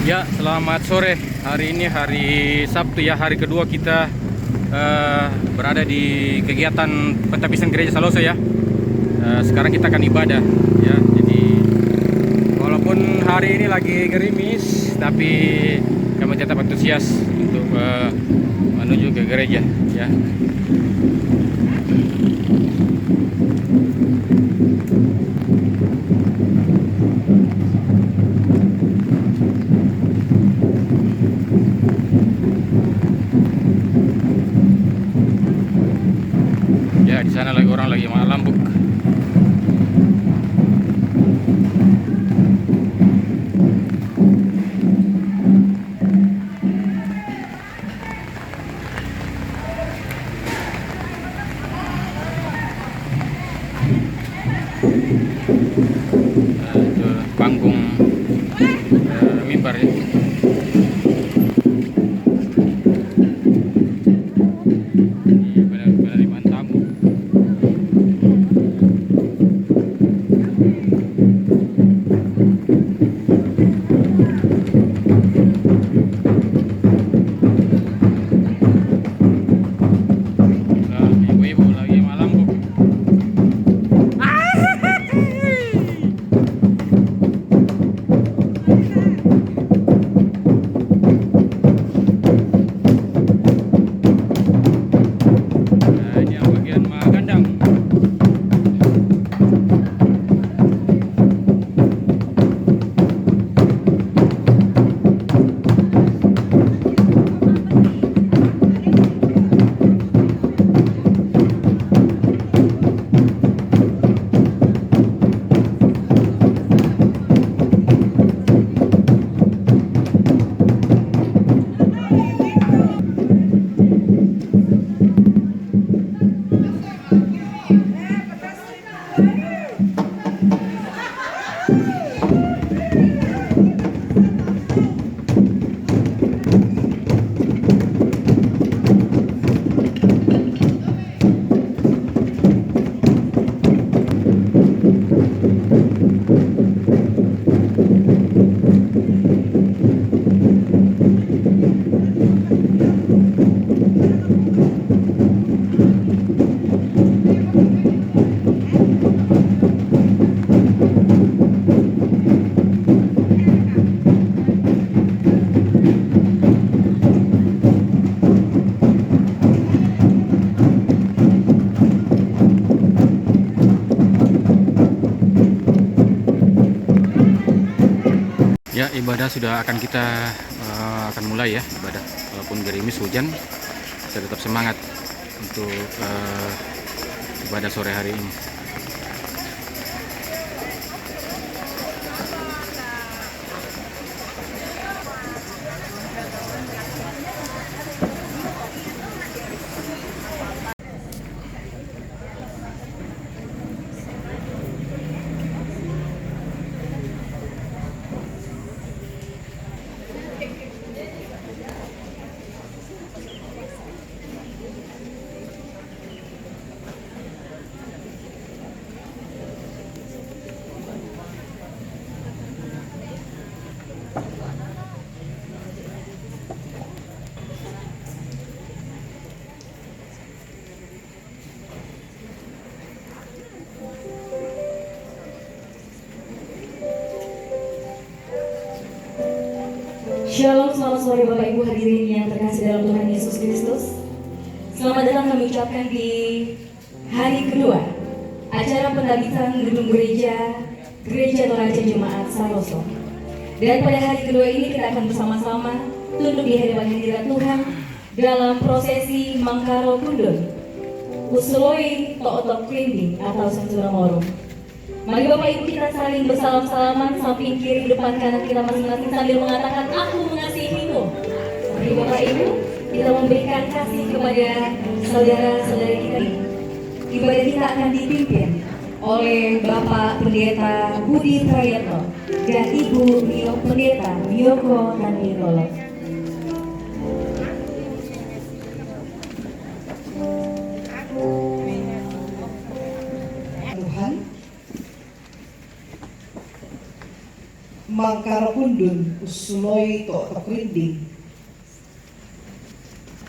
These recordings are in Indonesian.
Ya, selamat sore. Hari ini hari Sabtu ya, hari kedua kita berada di kegiatan pentapisan gereja Saloso ya. Sekarang kita akan ibadah ya. Jadi walaupun hari ini lagi gerimis, tapi kami tetap antusias untuk menuju ke gereja ya. Ya, di sana lagi orang lagi malam lambuk. Itu panggung mimbar ya. Penerimaan tamu. Nah, ibu-ibu lagi malam bu. Nah, ini yang bagian Magandang. Ya, ibadah sudah akan kita akan mulai ya ibadah. Walaupun gerimis hujan, saya tetap semangat untuk ibadah sore hari ini. Shalom, selamat sore Bapak Ibu hadirin yang terkasih dalam Tuhan Yesus Kristus. Selamat datang kami ucapkan di hari kedua acara pentabisan gedung Gereja Toraja Jemaat Saloso. Dan pada hari kedua ini kita akan bersama-sama tunduk di hadapan hadirat Tuhan dalam prosesi Mangkaro Kundun Usuloi Tootok Klimbi atau Sansura Moro. Mari Bapak Ibu kita saling bersalam-salaman samping kiri depan kanan kita masing-masing sambil mengatakan aku mengasihimu. Mari Bapak Ibu kita memberikan kasih kepada saudara-saudari kita. Ibadah kita akan dipimpin oleh Bapak Pendeta Budi Trayetno dan Ibu Pendeta Miyoko dan Nikolo. mangkarapundun usuloi to takrinding,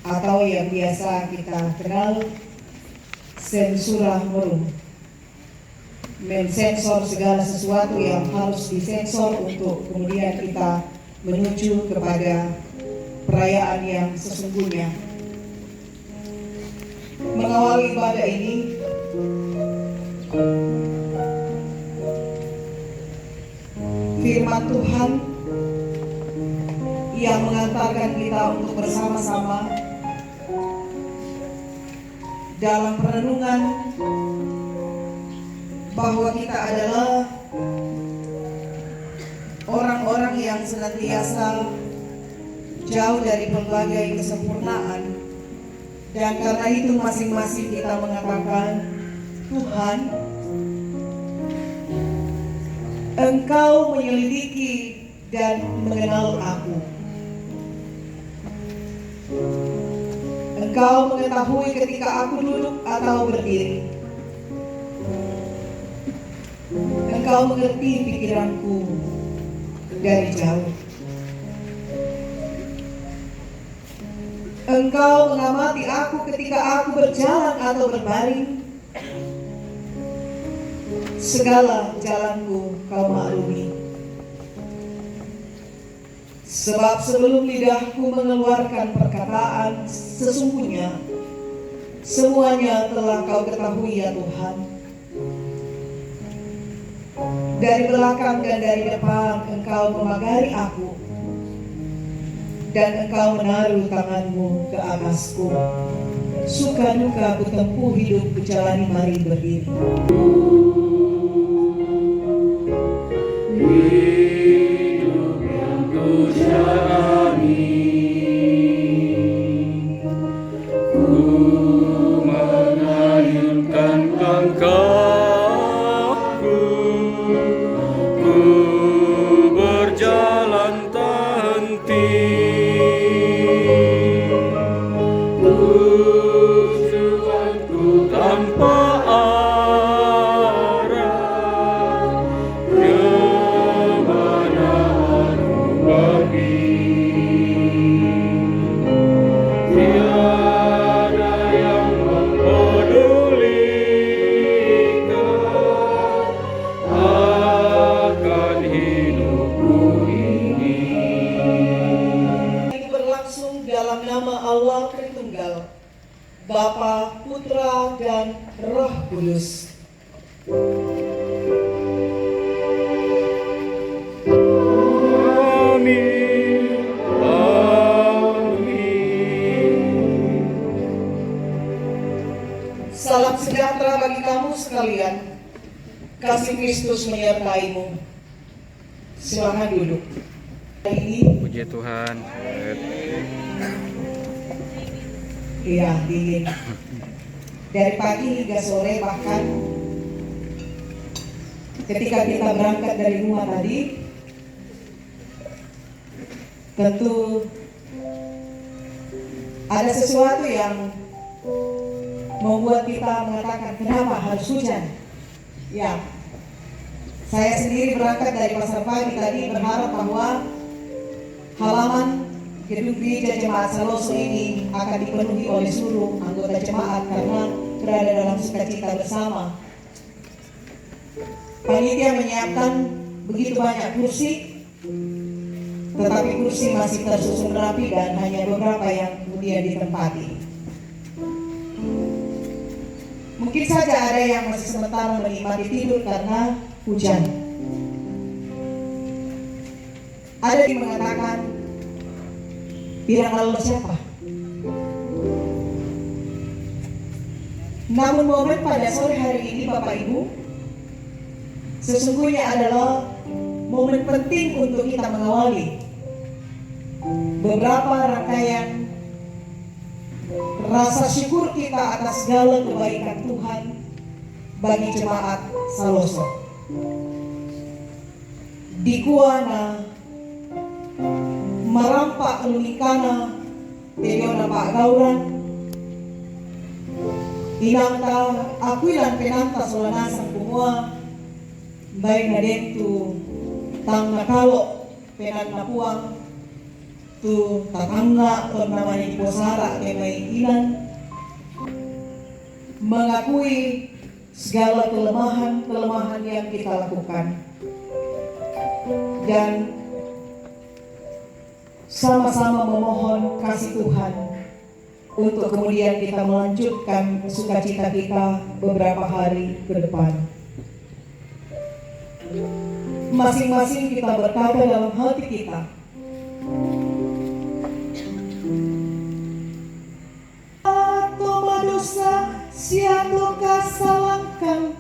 atau yang biasa kita kenal sensura morum, mensensor segala sesuatu yang harus disensor untuk kemudian kita menuju kepada perayaan yang sesungguhnya. Mengawali ibadah ini, firman Tuhan yang mengantarkan kita untuk bersama-sama dalam perenungan bahwa kita adalah orang-orang yang senantiasa jauh dari berbagai kesempurnaan, dan karena itu masing-masing kita mengatakan, Tuhan, Engkau menyelidiki dan mengenal aku. Engkau mengetahui ketika aku duduk atau berdiri. Engkau mengerti pikiranku dari jauh. Engkau mengamati aku ketika aku berjalan atau berbaring. Segala jalanku Kau maklumi. Sebab sebelum lidahku mengeluarkan perkataan, sesungguhnya semuanya telah Kau ketahui ya Tuhan. Dari belakang dan dari depan Engkau memagari aku, dan Engkau menaruh tanganmu ke atasku. Suka duka ku tempuh hidup, ku jalani mari berdiri. Hidup yang ku jalani, ku mengayunkan langkahku, ku berjalan tak henti, tujuanku tanpa arah, kemana aku pergi, tiada yang mempedulikan akan hidupku ini. Itu berlangsung dalam nama Allah Tritunggal, Bapa, Putra, dan Roh Kudus. Amin. Amin. Salam sejahtera bagi kamu sekalian. Kasih Kristus menyertaimu. Silakan duduk. Hari ini, Puji Tuhan. iya, dingin. Dari pagi hingga sore, bahkan ketika kita berangkat dari rumah tadi, tentu ada sesuatu yang membuat kita mengatakan kenapa harus hujan. Ya, saya sendiri berangkat dari pasar pagi tadi berharap bahwa halaman gedung gereja Jemaat Saloso ini akan dipenuhi oleh seluruh anggota jemaat karena berada dalam sukacita bersama. Panitia menyiapkan begitu banyak kursi, tetapi kursi masih tersusun rapi dan hanya beberapa yang kemudian ditempati. Mungkin saja ada yang masih sementara menikmati tidur karena hujan. Ada yang mengatakan, bilang lalu siapa? Namun momen pada sore hari ini Bapak Ibu, sesungguhnya adalah momen penting untuk kita mengawali beberapa rangkaian rasa syukur kita atas segala kebaikan Tuhan bagi jemaat Saloso. Di Kuana, Marampak Lumikana, Tegiona Pak Gauran, Inangta Akuilan Penanta Solanasang Kumua, Baik Nadentu tang nakalo penan napuang tu tatangga atau namanya iposara ke may ilan, mengakui segala kelemahan yang kita lakukan, dan sama-sama memohon kasih Tuhan untuk kemudian kita melanjutkan sukacita kita beberapa hari ke depan. Masing-masing kita berkata dalam hati kita, atau dosa siapa kasalangkan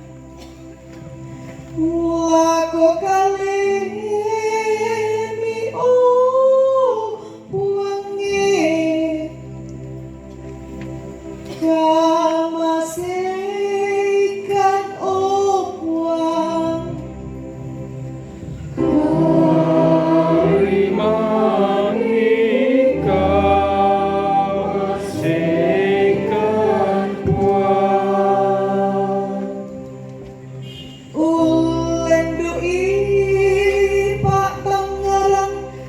wako kali mi buangi kamasikan buang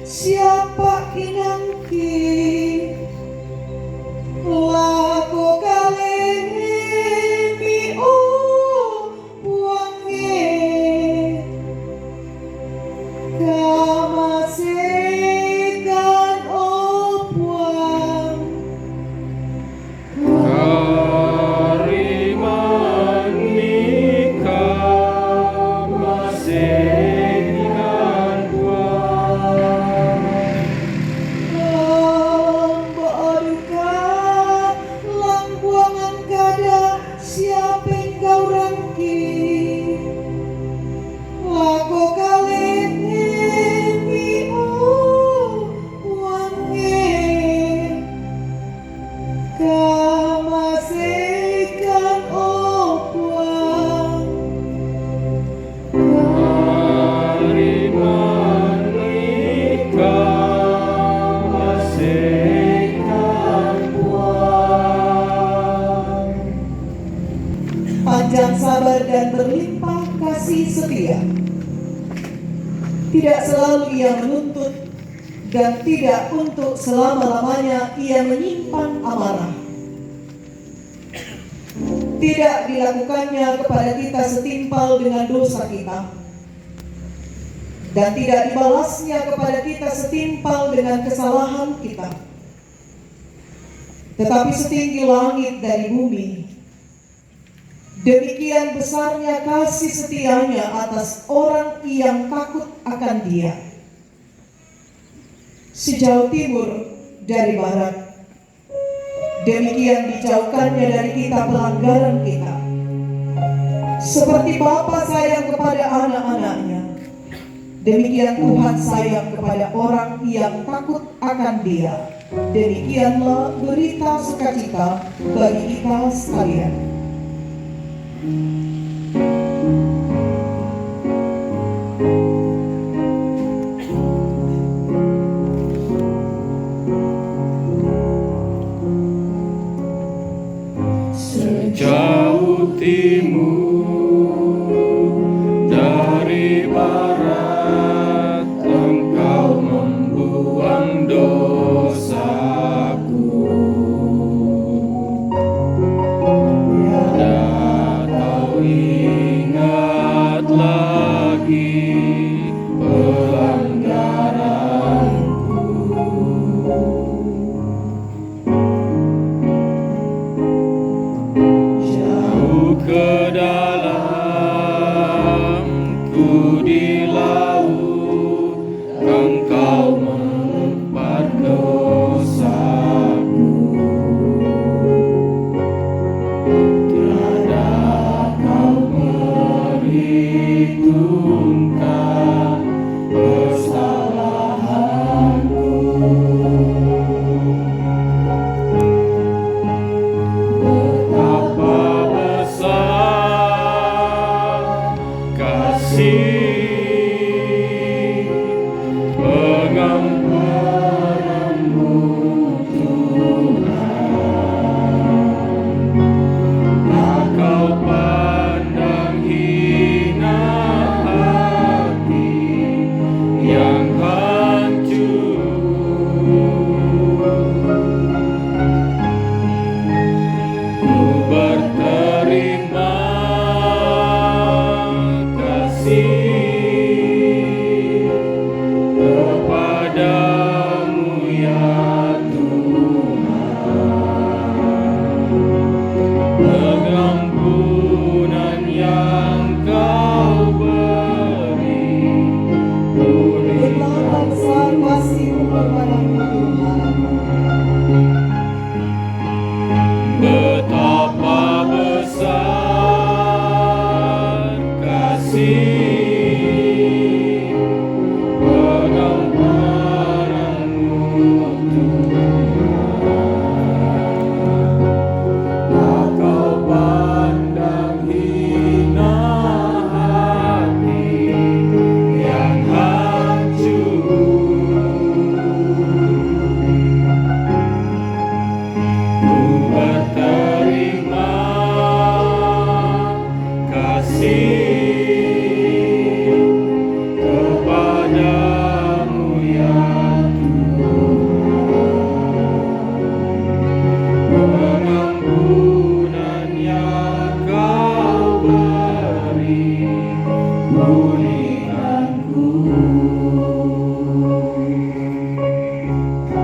siapa inangki laku kali mi buangi kamasikan buang Kariman nikah masihkan buang lang buangan kada siapa engkau rangki laku kali mi buangi kamasikan buang Kariman nikah masihkan buang panjang sabar dan berlimpah kasih setia. Tidak selalu ia menuntut dan tidak untuk selama-lamanya ia menyimpan amarah. Tidak dilakukannya kepada kita setimpal dengan dosa kita, dan tidak dibalasnya kepada kita setimpal dengan kesalahan kita. Tetapi setinggi langit dari bumi, demikian besarnya kasih setianya atas orang yang takut akan Dia. Sejauh timur dari barat, demikian dijauhkannya dari kita pelanggaran kita. Seperti Bapa sayang kepada anak-anaknya, demikian Tuhan sayang kepada orang yang takut akan Dia. Demikianlah berita sukacita bagi kita sekalian. Sejauh timur dari barat, Engkau membuang dosaku. Tiada Kau ingat lagi pelanggaranku. Ke dalam ku di laut, Engkau mengumpat dosaku. Tiada Kau perhitungkan kesalahanku. Pengampunanmu Tuhan, tak Kau pandang hina hati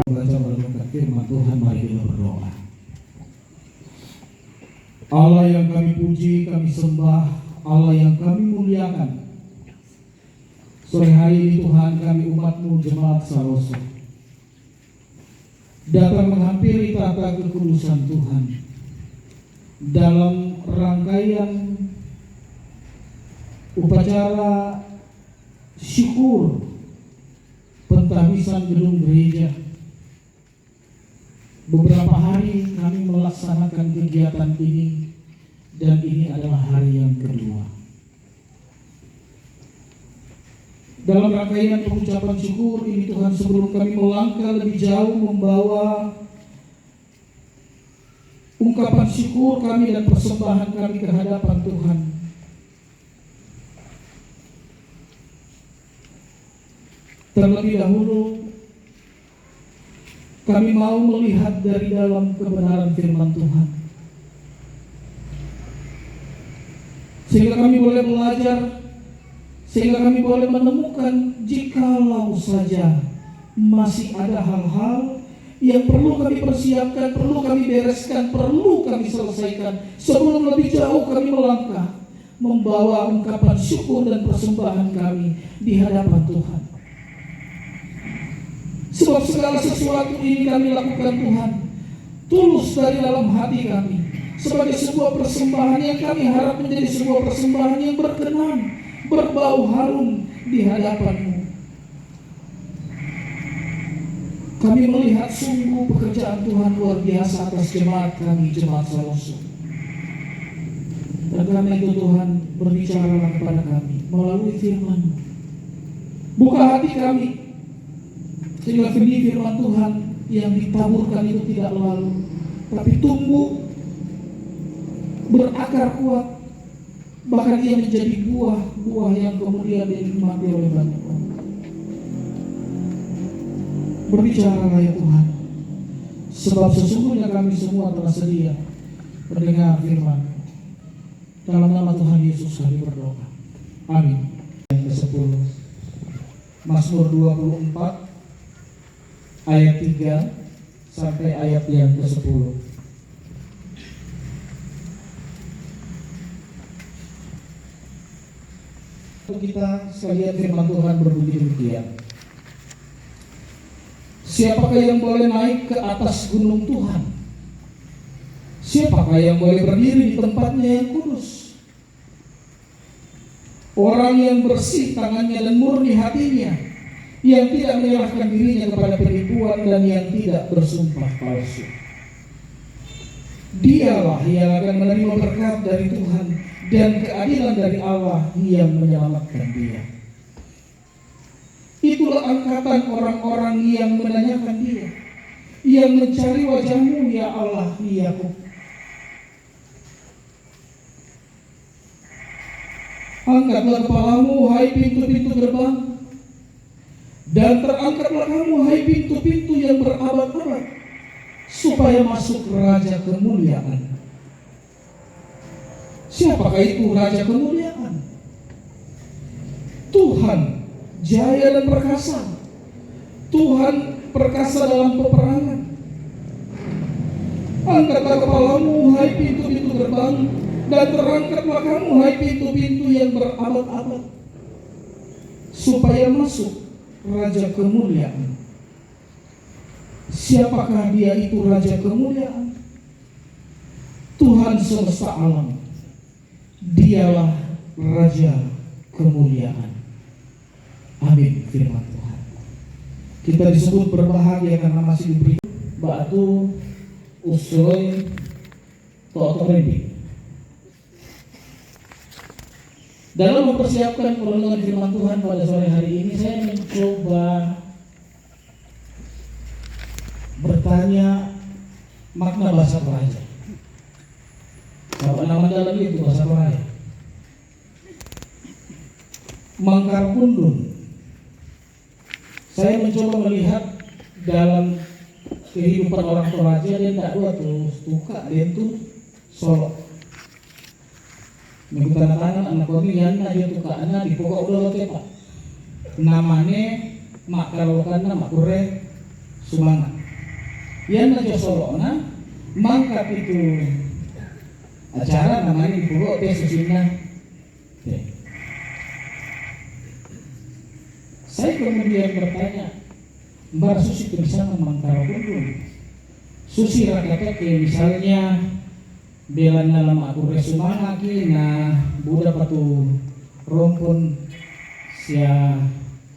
Baca merenungkan firman Tuhan, mari kita berdoa. Allah yang kami puji, kami sembah, Allah yang kami muliakan. Sore hari ini Tuhan, kami umat-Mu jemaat Saloso datang menghampiri tahta kekudusan Tuhan dalam rangkaian upacara syukur pentahbisan gedung gereja. Beberapa hari kami melaksanakan kegiatan ini dan ini adalah hari yang kedua. Dalam rangkaian pengucapan syukur ini Tuhan, sebelum kami melangkah lebih jauh membawa ungkapan syukur kami dan persembahan kami ke hadapan Tuhan, terlebih dahulu kami mau melihat dari dalam kebenaran firman Tuhan, sehingga kami boleh belajar, sehingga kami boleh menemukan jikalau saja masih ada hal-hal yang perlu kami persiapkan, perlu kami bereskan, perlu kami selesaikan sebelum lebih jauh kami melangkah membawa ungkapan syukur dan persembahan kami di hadapan Tuhan. Sebab segala sesuatu ini kami lakukan Tuhan tulus dari dalam hati kami, sebagai sebuah persembahan yang kami harap menjadi sebuah persembahan yang berkenan, berbau harum di hadapan-Mu. Kami melihat sungguh pekerjaan Tuhan luar biasa atas jemaat kami, jemaat Saloso. Dan karena itu Tuhan, berbicaralah kepada kami melalui firman-Mu. Buka hati kami, sehingga benih firman Tuhan yang ditaburkan itu tidak lalu, tapi tumbuh, berakar kuat, bahkan ia menjadi buah-buah yang kemudian dinikmati oleh banyak orang. Berbicaralah ya Tuhan, sebab sesungguhnya kami semua telah sedia mendengar firman. Dalam nama Tuhan Yesus kami berdoa. Amin. Yang ke-10, Mazmur 24 ayat 3 sampai ayat yang ke-10. Kita sekalian firman Tuhan berbunyi demikian. Siapakah yang boleh naik ke atas gunung Tuhan? Siapakah yang boleh berdiri di tempatnya yang kudus? Orang yang bersih tangannya dan murni hatinya, yang tidak menyerahkan dirinya kepada penipuan dan yang tidak bersumpah palsu. Dialah yang akan menerima berkat dari Tuhan dan keadilan dari Allah yang menyelamatkan dia. Itulah angkatan orang-orang yang menanyakan dia, yang mencari wajah-Mu ya Allah Yakub. Angkatlah kepalamu hai pintu-pintu gerbang, dan terangkatlah kamu hai pintu-pintu yang berabad-abad, supaya masuk Raja kemuliaan. Siapakah itu Raja kemuliaan? Tuhan jaya dan perkasa, Tuhan perkasa dalam peperangan. Angkatlah kepalamu hai pintu-pintu gerbang, dan terangkatlah kamu hai pintu-pintu yang berabad-abad, supaya masuk Raja kemuliaan. Siapakah dia itu Raja kemuliaan? Tuhan semesta alam. Dialah Raja kemuliaan. Amin firman Tuhan. Kita disebut berbahagia karena masih diberi batu usul totori. Dalam mempersiapkan perenungan firman Tuhan pada sore hari ini, saya mencoba bertanya makna bahasa Toraja. Kalau nama dalam itu bahasa Toraja. Mangkar Kundun. Saya mencoba melihat dalam kehidupan orang Toraja, dia tidak dua tuh tuka dia tuh solo. Mengikuti anak anak kami yang dia tuka anak di pokok udah tepat. Namanya mak kalokan nama kure Sumanga. Yang aja solo na mangkap itu acara namanya di pokok teh susina. Saya kemudian bertanya, Mbak Susi itu bisa memangkal kundun. Susi rakyatnya kayak misalnya belan dalam aku resumana na Buddha patu rompon sia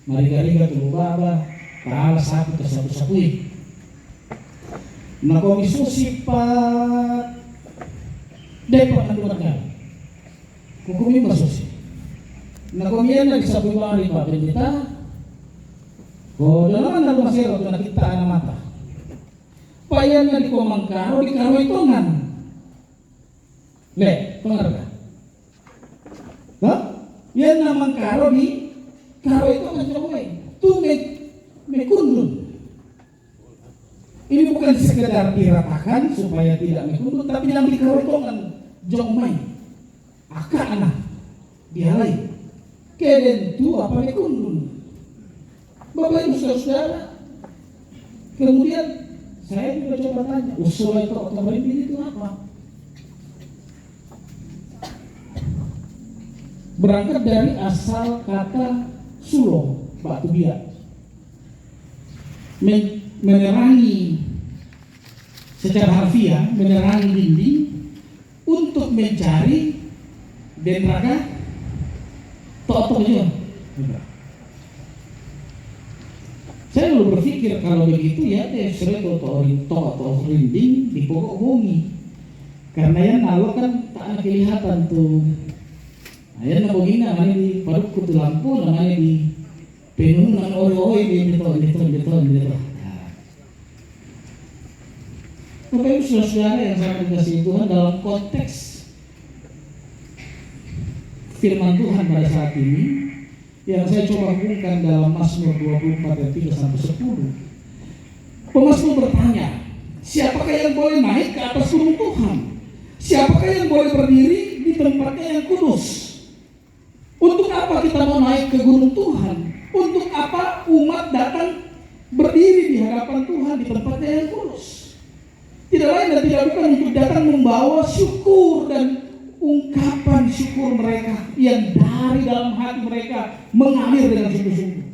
mariga-riga tu baba taala sapu tersapu-sapui. Nah kami Susi pak depan anduran kukumi Mbak Susi. Nah kami yang disapu mari Pak Pendeta. Oh, dalam anda masih waktu nak kita anak mata. Payahnya di komangkaro di karo hitungan. Le, pengar kan? Hah? Yang namang karo di karo hitungan coba. Tu me kundun. Ini bukan sekedar diratakan supaya tidak mekundun, tapi yang di karo hitungan jong main. Akak anak dihalai. Keden tu apa mekundun. Bapak Ibu saudara, kemudian saya juga coba tanya, usul itu otomatis itu apa? Berangkat dari asal kata sulo, batu biak, menerangi secara harfiah, menerangi dinding untuk mencari denraga tok juga. Saya lalu berpikir kalau begitu ya sering atau rinding di pokok bumi, karena yang nalo kan tak ada kelihatan tuh. Ayah nak begini namanya di paduk kutu lampu, namanya di penuh dengan oi di betul. Bapak Ibu saudara yang sangat dikasihi Tuhan, dalam konteks firman Tuhan pada saat ini yang saya coba hubungkan dalam Mazmur 24 ayat 3 sampai 10. Pemazmur bertanya, siapakah yang boleh naik ke atas gunung Tuhan? Siapakah yang boleh berdiri di tempatnya yang kudus? Untuk apa kita mau naik ke gunung Tuhan? Untuk apa umat datang berdiri di hadapan Tuhan di tempatnya yang kudus? Tidak lain dan tidak bukan untuk datang membawa syukur dan ungkapan syukur mereka yang dari dalam hati mereka mengalir dengan sungguh-sungguh.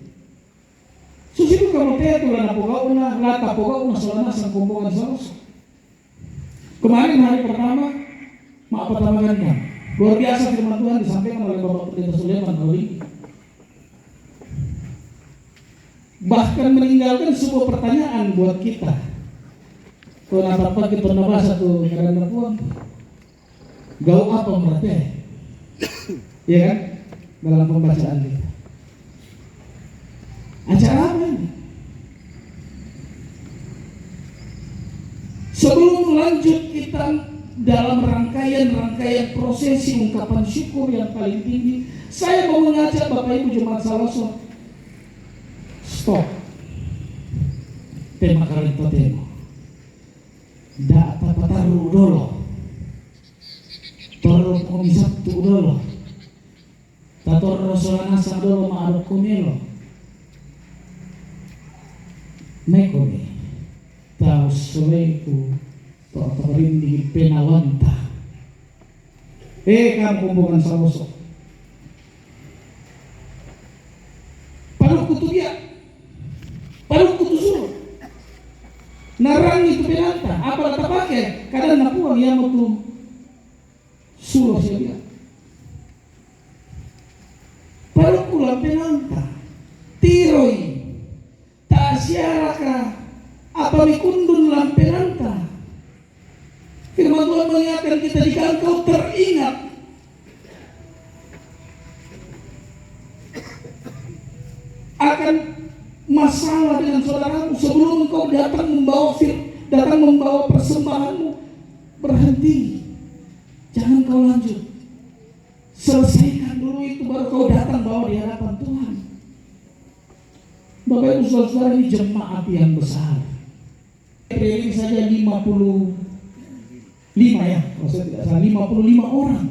Susiku kamu tetu lana pogauna, lata pogauna selama sang kumpulkan saus. Kemarin hari pertama, maaf pertama ganda. Luar biasa firman Tuhan disampaikan oleh Bapak Pendeta Sulaiman Ali. Bahkan meninggalkan sebuah pertanyaan buat kita. Kalau apa kita nabasa tuh kadang-kadang pun. Gau apa mereka? Ya kan? Dalam pembacaan kita. Acara apa ini? Sebelum lanjut kita dalam rangkaian prosesi ungkapan syukur yang paling tinggi, saya mau mengajak Bapak Ibu Jemaat Saloso. Stop. Tema kali itu tema. Data pataru dolo. Toro komisat tu dolo. Tator rosolana sa dolo maarok kumilo. Mekome. Taus soleku. Totorin di penawanta. Kamu kumpulkan Saloso. Paruh kutu dia. Paruh kutu suruh. Narang itu penanta. Apa tak pakai? Kadang napuang yang mau suruh saya bilang. lampenanta, tiroi, ta'asyaraka, apa mikundun lampenanta. Firman Tuhan mengingatkan kita, jika engkau teringat akan masalah dengan saudaramu sebelum engkau datang membawa persembahanmu, berhenti, jangan kau lanjut, selesaikan dulu itu, baru kau datang bawa di hadapan Tuhan. Bapak Ibu Saudara, ini jemaat yang besar. Ini saja 55 ya, kalau saya tidak salah 55 orang.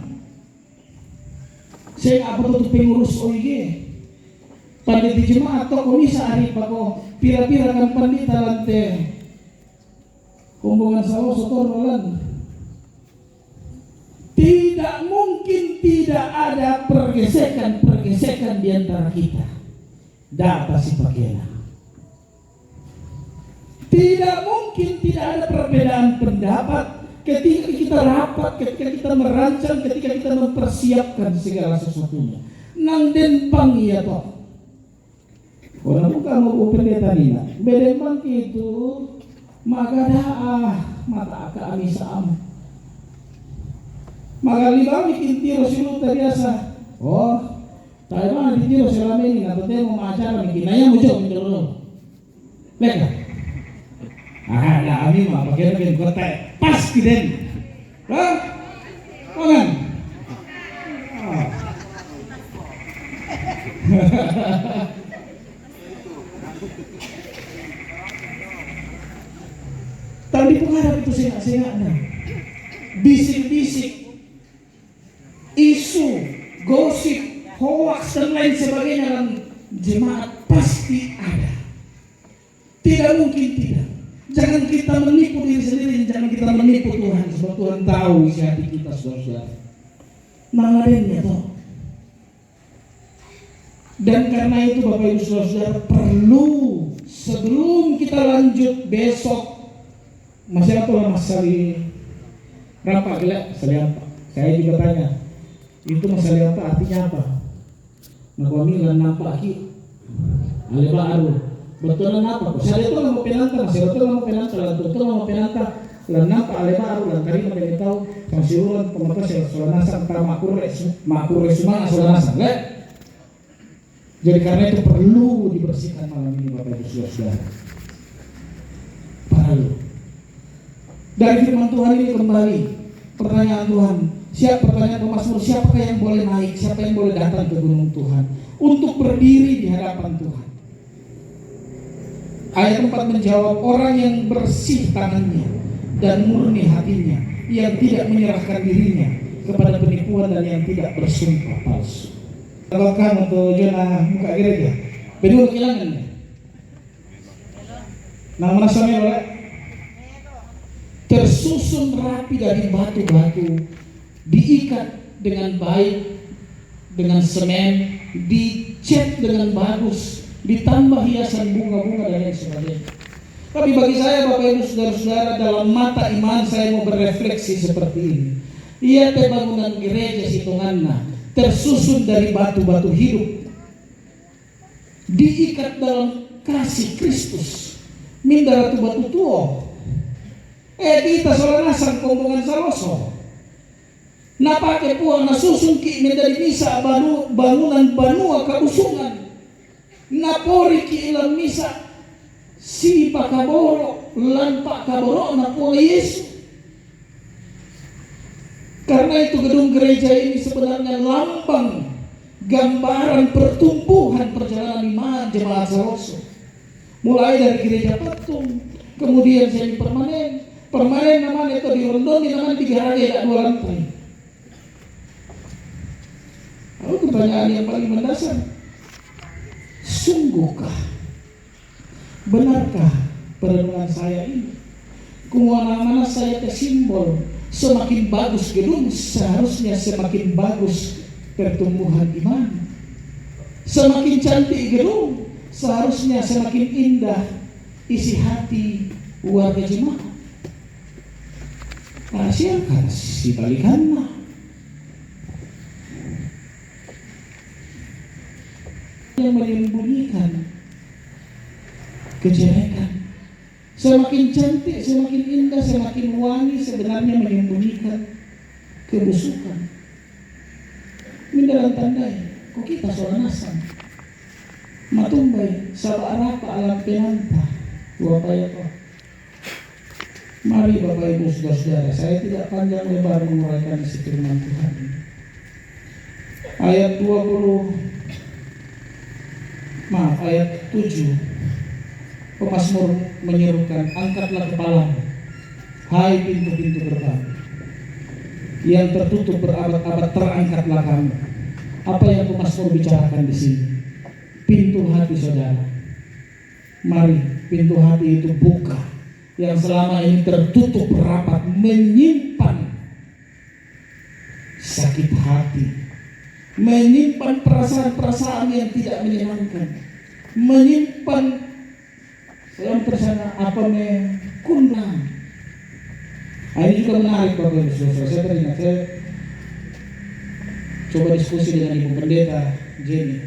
Saya nggak betul pengurus OIG, panitia jemaat atau komisa hari pako pira-pira kan pandita lante kumbungan sawo sotoran. Tidak mungkin tidak ada pergesekan di antara kita. Data si pakaian. Tidak mungkin tidak ada perbedaan pendapat ketika kita rapat, ketika kita merancang, ketika kita mempersiapkan segala sesuatunya. Nang denpang iya toh. Orang bukan mau pendeta nina. Bedempang itu maka mata kami sam. Maka lima bikin tiro silu biasa. Oh, tayo mana di tiro selama ini atau teh mau acara bikin nanya muncul dulu. Leka. Nah, kami mah pakai kote pas kiden. Hah? Kangen. Tadi pengarap itu sengak-sengaknya, bisik-bisik, isu, gosip, hoax dan lain sebagainya dalam jemaat pasti ada. Tidak mungkin tidak. Jangan kita menipu diri sendiri, jangan kita menipu Tuhan. Sebab Tuhan tahu isi hati kita, saudara-saudara. Nangadennya toh. Dan karena itu Bapak Ibu Saudara, perlu sebelum kita lanjut besok, masih apa masalah berapa gila apa? Saya juga tanya, itu masalah apa artinya apa? Nah kami nggak nampak ki, ada baru, betulan apa? Saya itu mau penanta, masih betul mau penanta, betul mau penanta, lan nampak ada baru, lan kali mereka tahu masih ulang pemerintah saya nasan antara makure semua sudah nasan, le. Jadi karena itu perlu dibersihkan malam ini Bapak Ibu Saudara. Perlu. Dari firman Tuhan ini kembali pertanyaan Tuhan, pertanyaan pemazmur, siapakah yang boleh naik, siapa yang boleh datang ke gunung Tuhan untuk berdiri di hadapan Tuhan. Ayat 4 menjawab, orang yang bersih tangannya dan murni hatinya, yang tidak menyerahkan dirinya kepada penipuan dan yang tidak bersumpah palsu. Lakukan untuk zona muka gereja, peduli kehilangan. Nah menasami oleh tersusun rapi dari batu-batu, diikat dengan baik, dengan semen, dicat dengan bagus, ditambah hiasan bunga-bunga dan lain sebagainya. Tapi bagi saya Bapak Ibu Saudara-saudara, dalam mata iman saya mau berefleksi seperti ini. Ia bangunan gereja Situnganna tersusun dari batu-batu hidup, diikat dalam kasih Kristus, minda batu-batu tua. Kita solanasan kombongan saloso. Napake puang nasusun ki menjadi bisa bangunan banua kausungan. Napori ki ilang misa si pakaboro lan pakaboro na puang Yesus. Karena itu gedung gereja ini sebenarnya lambang gambaran pertumbuhan perjalanan iman jemaat Saloso. Mulai dari gereja patung, kemudian jadi permanen namanya itu di Rondon, namanya 3 hari ada 2 lantai. Lalu pertanyaan yang paling mendasar, sungguhkah, benarkah perenungan saya ini? Kemana-mana saya kesimbol, semakin bagus gedung, seharusnya semakin bagus pertumbuhan iman. Semakin cantik gedung, seharusnya semakin indah isi hati warga jemaat. Silakan si balikanlah. yang menyembunyikan kejelekan. Semakin cantik, semakin indah, semakin wangi sebenarnya menyembunyikan kebusukan. Mindaran tandai, kok kita solanasan matumbay sa arapa alam penanta tua payato. Mari Bapak Ibu Saudara, saya tidak panjang lebar menguraikan isi firman Tuhan. Ayat 7 Pemasmur menyerukan, angkatlah kepalamu, hai pintu-pintu gerbang yang tertutup berabad-abad, terangkatlah kamu. Apa yang Pemasmur bicarakan di sini? Pintu hati saudara. Mari pintu hati itu buka, yang selama ini tertutup rapat, menyimpan sakit hati, menyimpan perasaan-perasaan yang tidak menyenangkan, menyimpan yang tersana apa kundang. Ini juga menarik Bapak Ibu Saudara. Saya teringat, saya coba diskusi dengan Ibu Pendeta Jenny.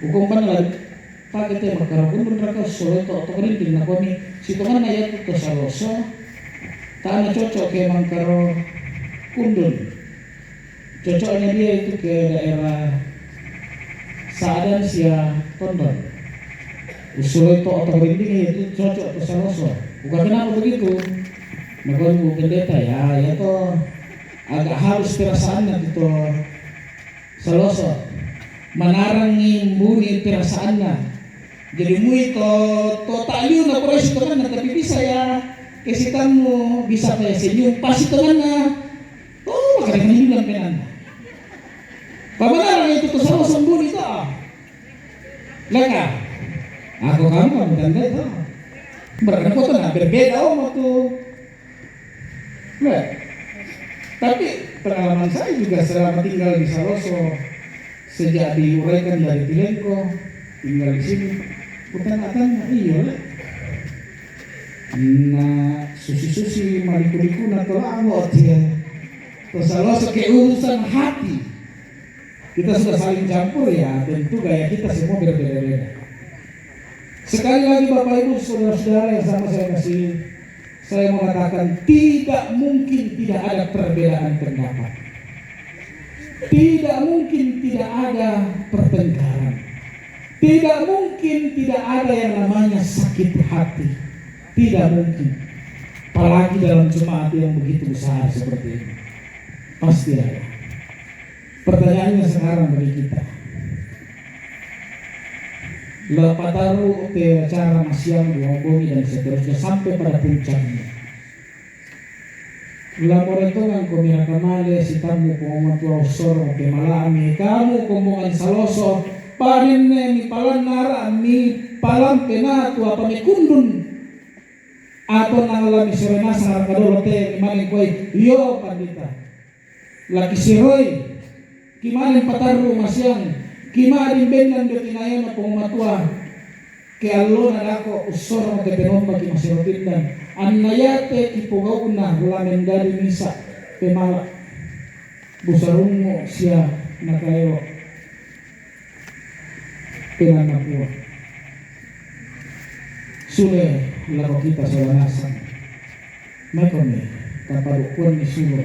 Hukum mana lagi pakai tema karena pun mereka solo atau kelinting nak kami situngan ayat itu saloso tak cocok ke mangkaro kundun. Cocoknya dia itu ke daerah Saadan Sia Tondon. Usul itu atau kelinting itu cocok ke saloso. Bukan kenapa begitu? Nakon Ibu Pendeta ya itu agak halus perasaannya itu saloso. Menarangi muni perasaannya. Jadi mu itu taliu na proses teman, tapi bisa ya kesitamu bisa kayak senyum pasti temannya. Oh, makanya menyulam penan. Pamenarang itu kesalahan sembunyi itu. Leka. Aku kamu dan itu. Berapa tuh berbeda waktu. Nah, tapi pengalaman saya juga selama tinggal di Saloso. Sejak diuraikan dari Tilengko tinggal di sini, pertanyaan iya lah. Nah, susi-susi maliku-liku na tolak ya. Terus keurusan hati, kita sudah saling campur ya. Tentu gaya kita semua berbeda-beda. Sekali lagi Bapak Ibu Saudara-saudara yang sama saya kasih, saya mengatakan tidak mungkin tidak ada perbedaan pendapat. Tidak mungkin tidak ada pertengkaran. Tidak mungkin tidak ada yang namanya sakit hati. Tidak mungkin. Apalagi dalam jemaat yang begitu besar seperti ini. Pasti ada. Pertanyaannya sekarang bagi kita. Lepataru te acara masyang buang-buang dan seterusnya sampai pada puncaknya. Laboratorium kumira kamale si tamu kumongan tua usor ke malami kamu kumongan saloso parin mi palan nara mi palan pena tua pamikundun atau nalami serena sangar kadolo te maling koi yo pandita laki siroi kimanin pataru masyang kimanin bendan do tinayon kumongan tua ke allo nadako usor ke penomba ki masirotindan annayate ipugaw na lamen dari misa pemala busarungo siya nakayo pinanapuwa sule lako kita sa wanasan may kami kapadukuan ni sulo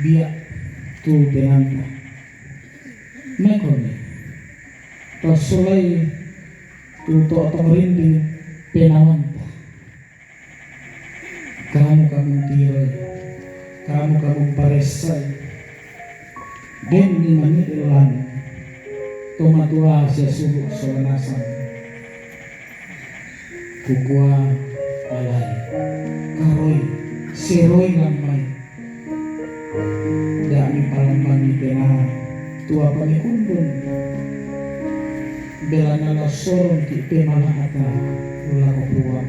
biya tu pinanta may kami tasulay tuto atong rinding penawanta. Kamu tiroy, kamu paresay, den ni manilan, tumatua siya sugo sa lanasan, kukua alay, karoy, siroy lamay, dami palamang itenahan, tua pamikundun, bela nalasorong ki pemalahata, laku puang.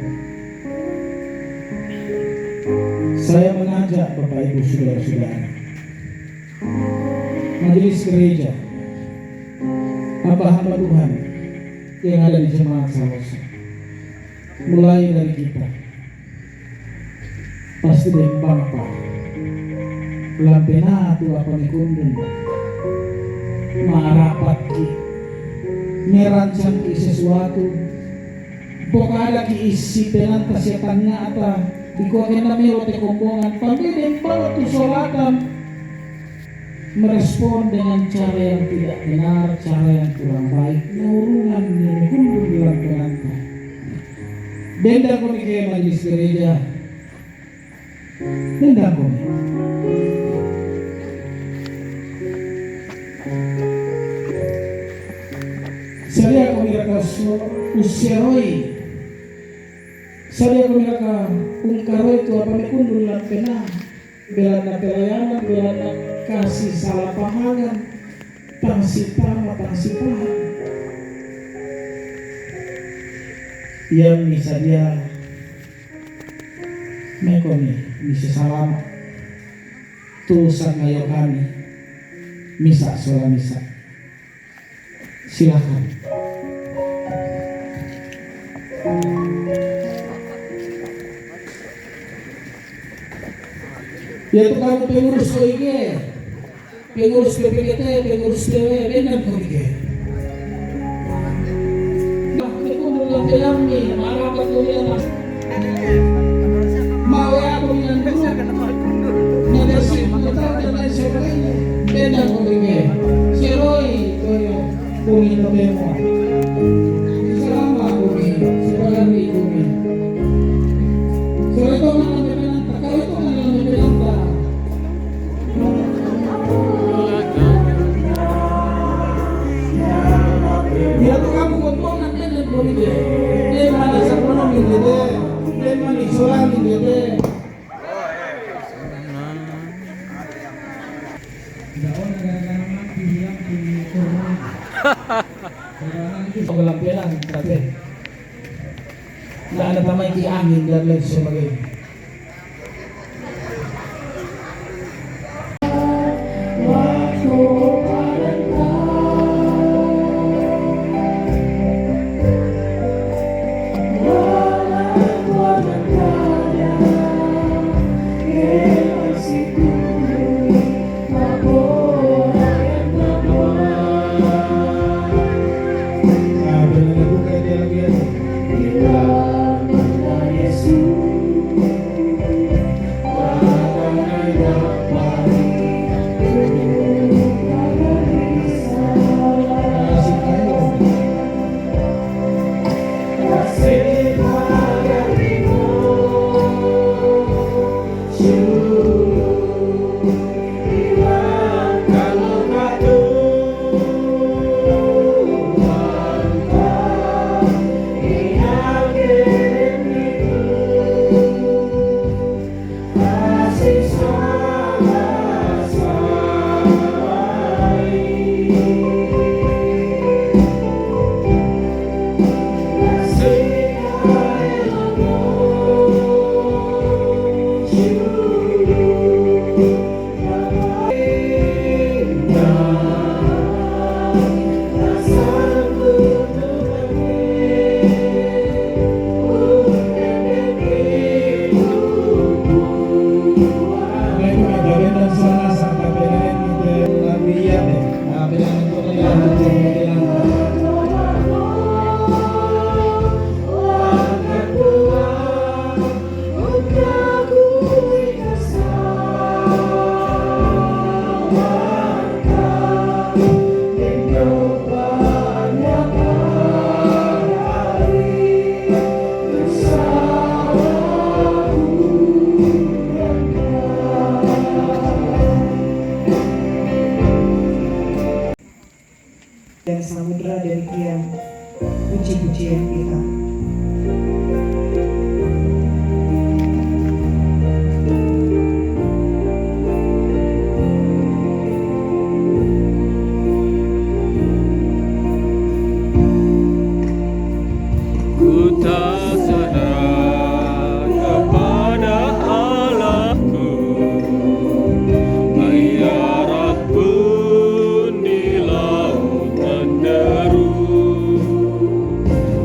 Saya mengajak Bapak Ibu Saudara-saudara, majelis gereja, hamba-hamba Tuhan yang ada di jemaat Saloso, mulai dari kita, pasti dari Bapa, lampena tu apa nikundun, marapat ki merancang ki sesuatu pokoknya ada ki isi penanta setannya ata iko kena melo te kombongan pambeden bawa tu solatan merespon dengan cara yang tidak benar, cara yang kurang baik, ngurungan ini kundur bilang penanta benda kami ke majelis gereja benda kami saya kami raka useroi saya kami raka ungkaroi itu apa kundur bilang penang belana pelayanan, belana kasih salah pahangan tangsi tama, tangsi paham yang bisa dia mekomi bisa salam tulisan ngayo kami misa suara misa silakan. Yaitu kamu pengurus OIG, pengurus PPGT, pengurus DW, benar OIG. Itu mulai kami, malah kemudian mau aku yang dulu, negasi kita dan lain sebagainya, benar OIG. Seroi, kami memang. Selama kami, sebagai kami. Seroi kami Pelampianan, tapi nggak ada tamai ki angin dan lain sebagainya. Dan samudra demikian puji-pujian kita. Ku tak sadar kepada Allahku, air pun di lautan deru,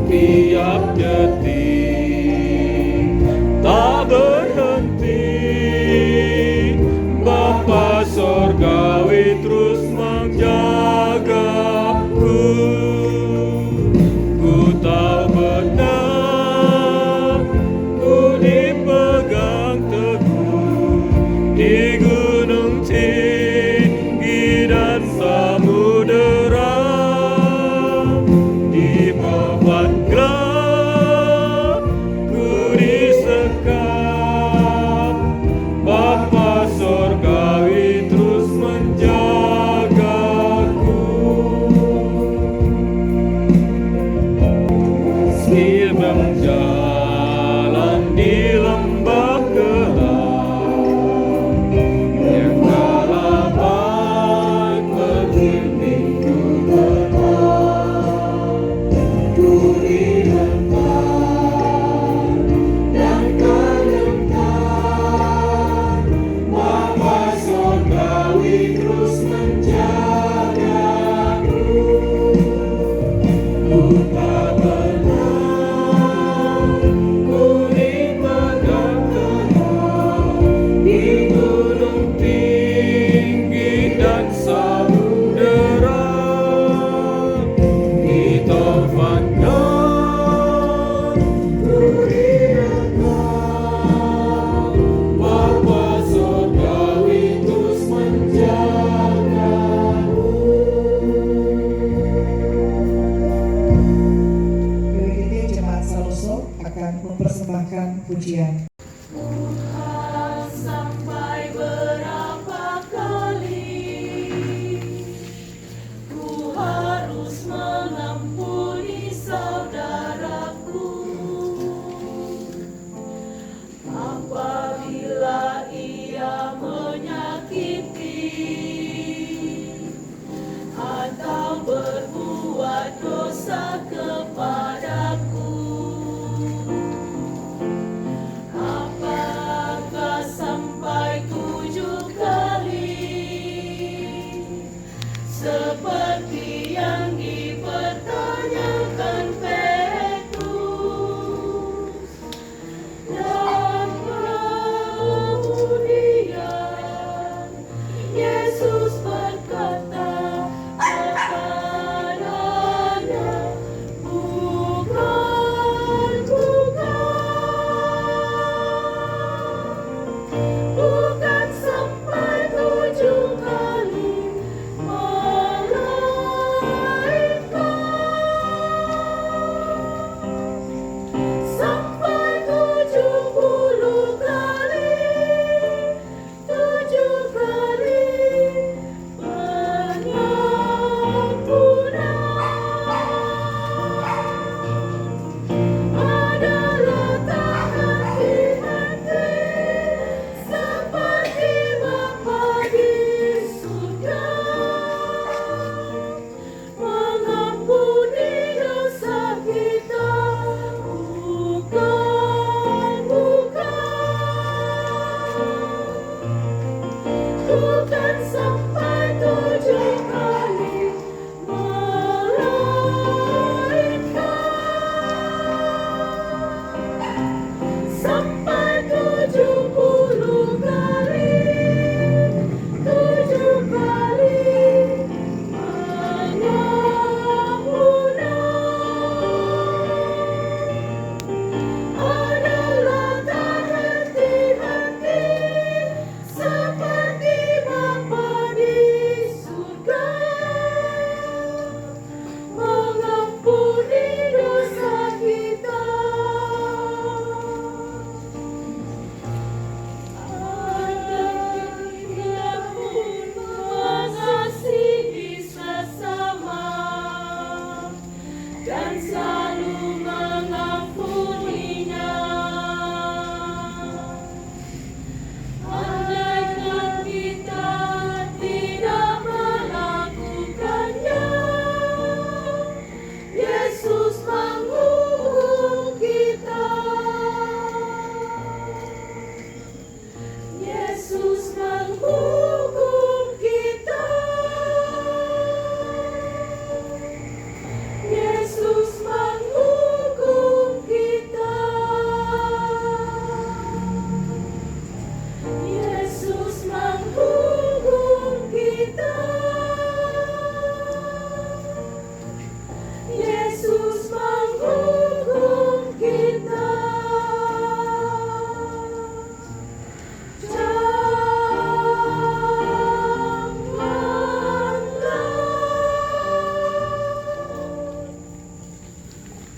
tiada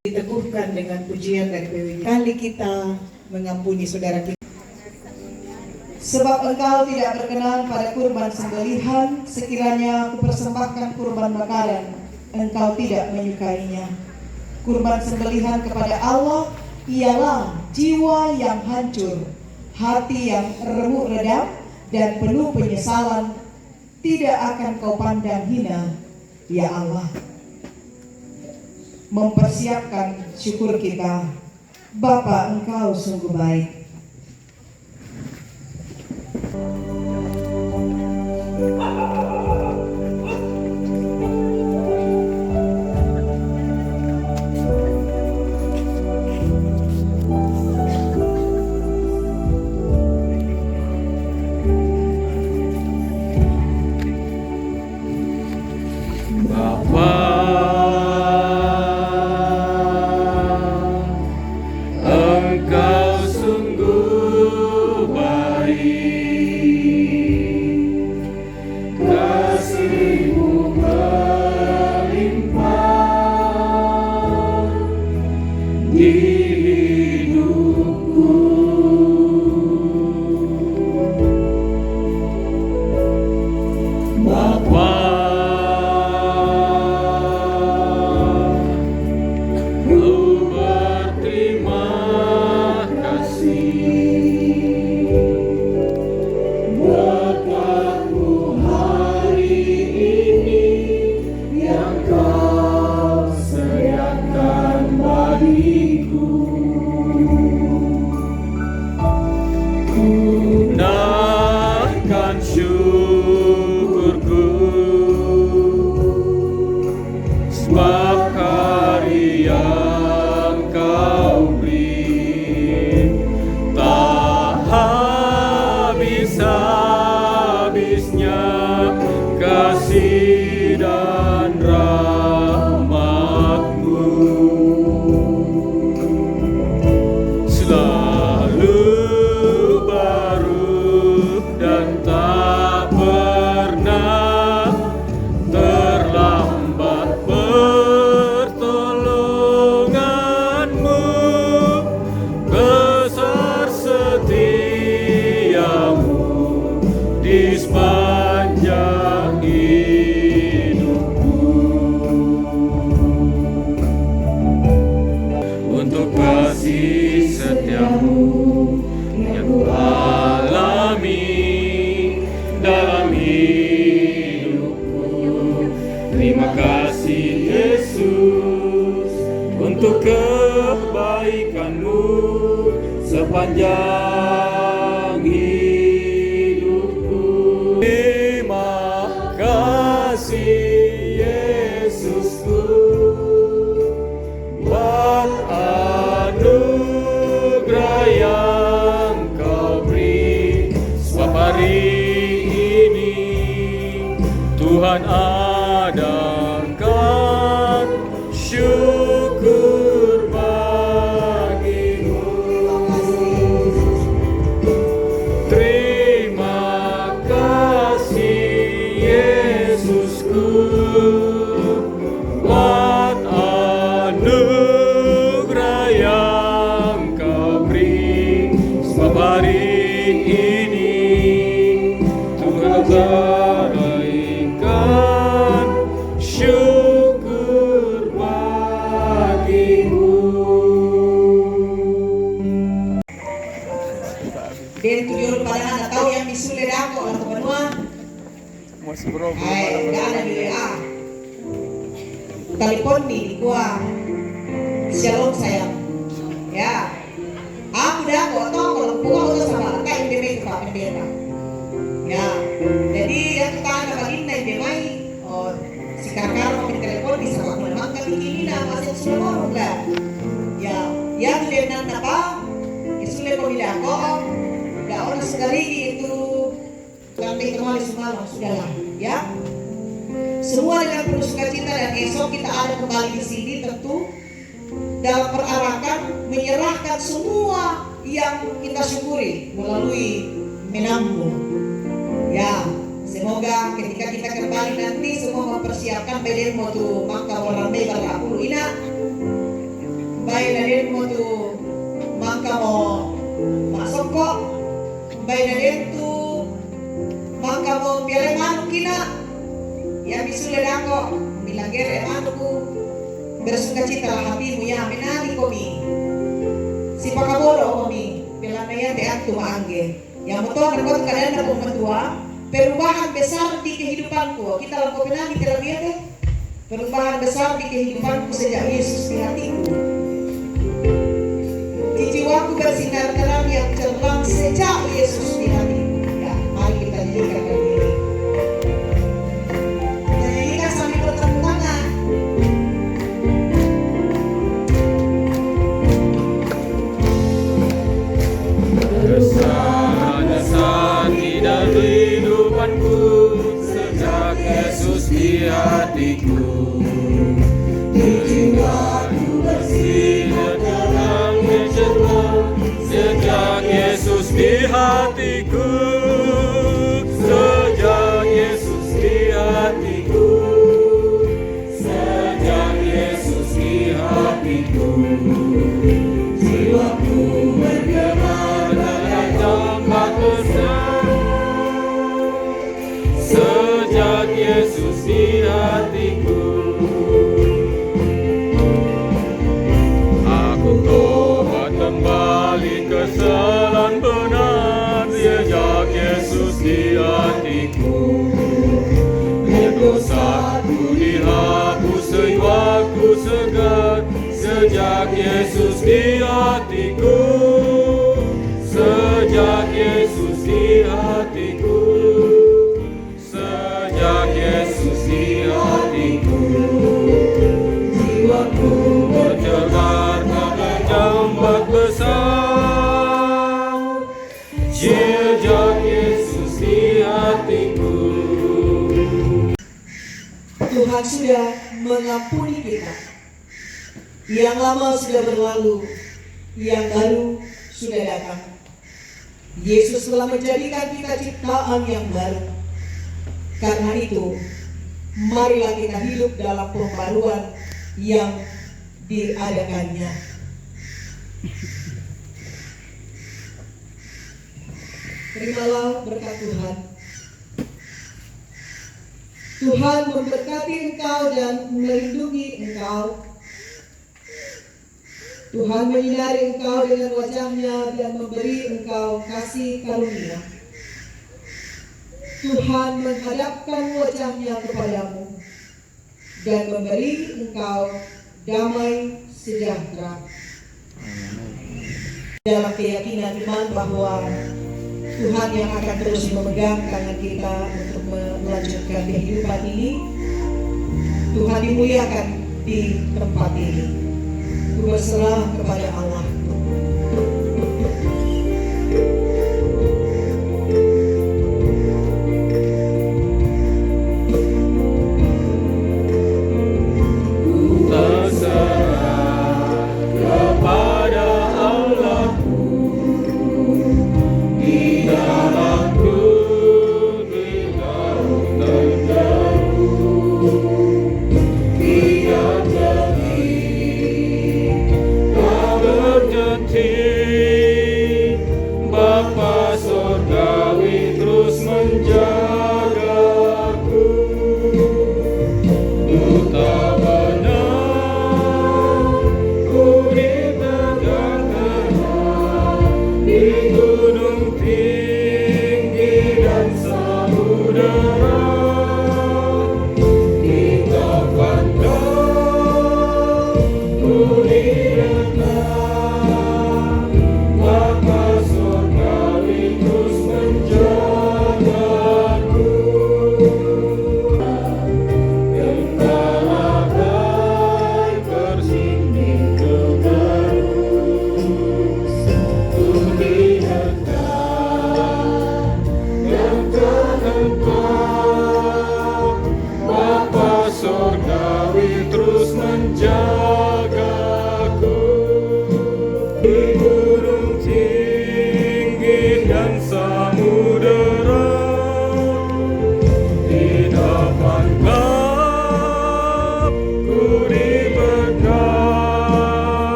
Diteguhkan dengan pujian dari PWG. Kali kita mengampuni saudara kita. Sebab engkau tidak berkenan pada kurban sembelihan, sekiranya aku persembahkan kurban bakaran, engkau tidak menyukainya. Kurban sembelihan kepada Allah ialah jiwa yang hancur, hati yang remuk redam dan penuh penyesalan, tidak akan kau pandang hina, ya Allah. Mempersiapkan syukur kita, Bapa engkau sungguh baik. dan rahmat-Mu selalu baru dan tak pernah terlambat. Pertolongan-Mu besar, setia-Mu di sepanjang hidupku. Untuk kasih setia-Mu yang kualami dalam hidupku. Terima kasih Yesus untuk kebaikan-Mu sepanjang hidupku. Terima kasih Yesusku buat anugerah yang Kau beri. Sebab hari ini Tuhan adakan syukur bagimu. Terima kasih Yesusku buat anugerah yang Kau beri. Sebab hari ini Tuhan berikan syukur bagimu. Dan tujuan pada anak tahu yang disulit aku atau benua. Ay, nggak ada di WA. Telepon di gua. Shalom sayang. Ya. Aku dah kok tahu kalau gua udah sama kayak bebek Pak Pendeta. Ya. Jadi yang tanya baginda demai. Oh, si kakak mau telepon di sama aku memang kami ini dah masih semua orang. Ya, yang dengan apa? Isulit pemilihan kok. Nggak orang sekali itu kami kembali semalam sudahlah, ya. Semua dengan penuh sukacita dan esok kita ada kembali di sini tentu dalam perarakan menyerahkan semua yang kita syukuri melalui menambung. Ya, semoga ketika kita kembali nanti semua mempersiapkan badan mau tu mangka orang lebar aku ina, baik badan mau tu mangka mau masuk kok. Baik dan itu maka mau biar manu kina ya bisulah dako bilang gere manuku bersukacita hatimu ya menali komi si pakaboro komi bilang naya teat tu maangge yang betul kau kadang ada pembentua perubahan besar di kehidupanku. Kita lakukan penani terlebih perubahan besar di kehidupanku sejak Yesus di hatiku. Di jiwaku bersinar terang yang cerah sejak Yesus di hatiku. Ya, mari kita dirikan diri. Nyanyikan sambil bertepuk tangan. Kesan-kesan di dalam kehidupanku sejak Yesus di hatiku. Kehidupanku bersinar terang mencerah sejak Yesus di hatiku. Sejak Yesus di hatiku. Sejak Yesus di hatiku. Jiwaku bergetar dalam tempat besar. Sejak Yesus di hatiku. Aku tobat kembali ke jalan benar. Sejak Yesus di hatiku. Dosaku dihapus, jiwaku segar. Sejak Yesus di hatiku. Sejak Yesus di hatiku. Sejak Yesus di hatiku. Jiwaku bertegar pada tempat besar. Sejak Yesus di hatiku. Tuhan sudah mengampuni kita. Yang lama sudah berlalu, yang baru sudah datang. Yesus telah menjadikan kita ciptaan yang baru. Karena itu, marilah kita hidup dalam pembaruan yang diadakannya. Terimalah berkat Tuhan. Tuhan memberkati engkau dan melindungi engkau. Tuhan menyinari engkau dengan wajah-Nya dan memberi engkau kasih karunia. Tuhan menghadapkan wajah-Nya kepadamu dan memberi engkau damai sejahtera. Dalam keyakinan iman bahwa Tuhan yang akan terus memegang tangan kita untuk melanjutkan kehidupan ini. Tuhan dimuliakan di tempat ini. Ku berserah kepada Allah.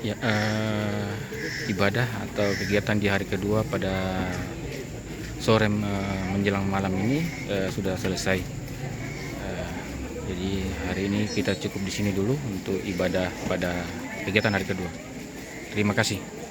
Ya, ibadah atau kegiatan di hari kedua pada sore menjelang malam ini sudah selesai. Jadi hari ini kita cukup di sini dulu untuk ibadah pada kegiatan hari kedua. Terima kasih.